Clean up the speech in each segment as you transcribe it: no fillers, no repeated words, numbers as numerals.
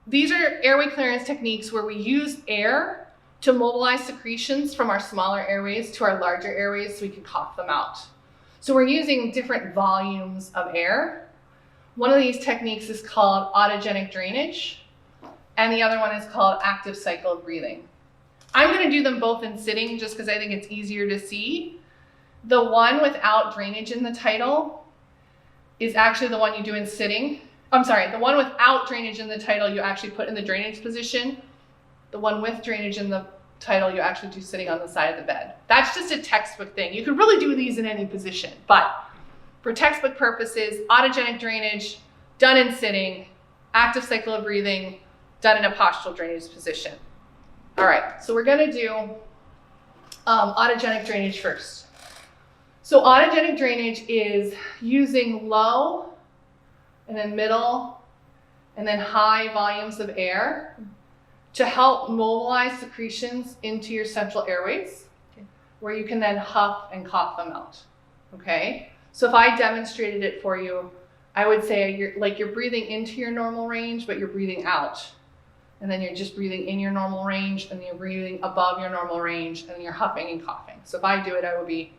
these are airway clearance techniques where we use air to mobilize secretions from our smaller airways to our larger airways so we can cough them out. So we're using different volumes of air. One of these techniques is called autogenic drainage, and the other one is called active cycle breathing. I'm going to do them both in sitting just because I think it's easier to see. The one without drainage in the title is actually the one you do in sitting. I'm sorry, the one without drainage in the title you actually put in the drainage position. The one with drainage in the title you actually do sitting on the side of the bed. That's just a textbook thing. You could really do these in any position, but for textbook purposes, autogenic drainage done in sitting, active cycle of breathing done in a postural drainage position. All right, so we're gonna do autogenic drainage first. So autogenic drainage is using low and then middle and then high volumes of air to help mobilize secretions into your central airways, where you can then huff and cough them out, okay? So if I demonstrated it for you, I would say you're breathing into your normal range, but you're breathing out. And then you're just breathing in your normal range, and then you're breathing above your normal range, and then you're huffing and coughing. So if I do it, I would be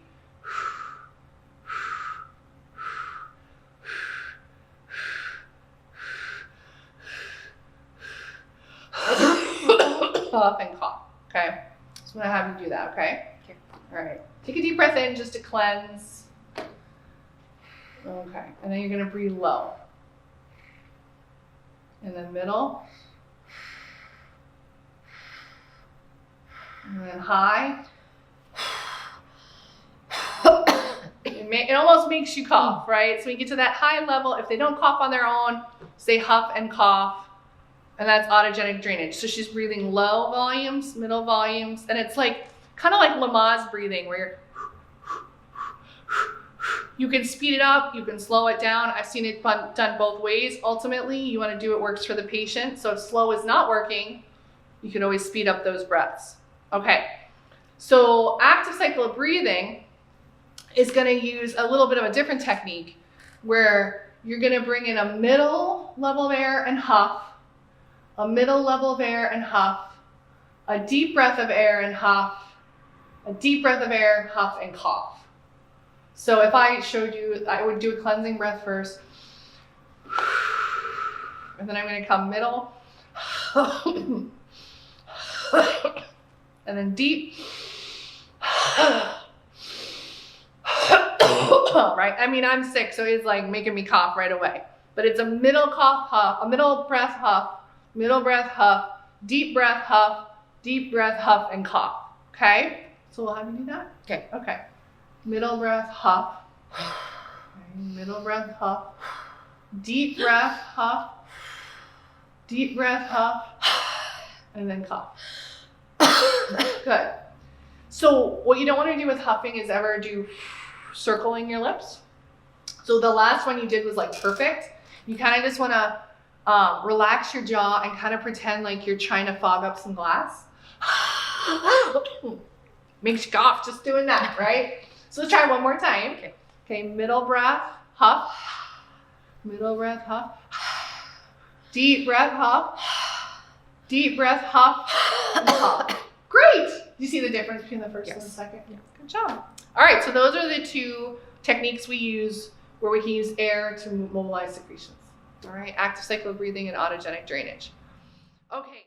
huff and cough, okay? So I'm gonna have you do that, okay? All right, take a deep breath in just to cleanse. Okay, and then you're gonna breathe low. And then middle. And then high. It almost makes you cough, right? So when you get to that high level, if they don't cough on their own, say huff and cough. And that's autogenic drainage. So she's breathing low volumes, middle volumes, and it's like kind of like Lamaze breathing, where you can speed it up, you can slow it down. I've seen it done both ways. Ultimately, you want to do what works for the patient. So if slow is not working, you can always speed up those breaths. Okay, so active cycle of breathing is going to use a little bit of a different technique where you're going to bring in a middle level of air and huff, a middle level of air and huff, a deep breath of air and huff, a deep breath of air, huff, and cough. So if I showed you, I would do a cleansing breath first, and then I'm going to come middle, and then deep, right? I mean, I'm sick, so it's like making me cough right away. But it's a middle cough, huff, a middle breath, huff, middle breath, huff, deep breath, huff, and cough, okay? So we'll have you do that? Okay. Middle breath, huff, okay. Middle breath, huff, deep breath, huff, and then cough. Good. So what you don't want to do with huffing is ever do circling your lips. So the last one you did was like perfect. You kind of just want to relax your jaw and kind of pretend like you're trying to fog up some glass. Makes you cough just doing that, right? So let's try one more time. Okay, middle breath, huff. Middle breath, huff. Deep breath, huff. Deep breath, huff, and cough. Great! You see the difference between the first and the second? Yeah. Good job. All right, so those are the two techniques we use where we can use air to mobilize secretions. All right, active cycle breathing and autogenic drainage. Okay.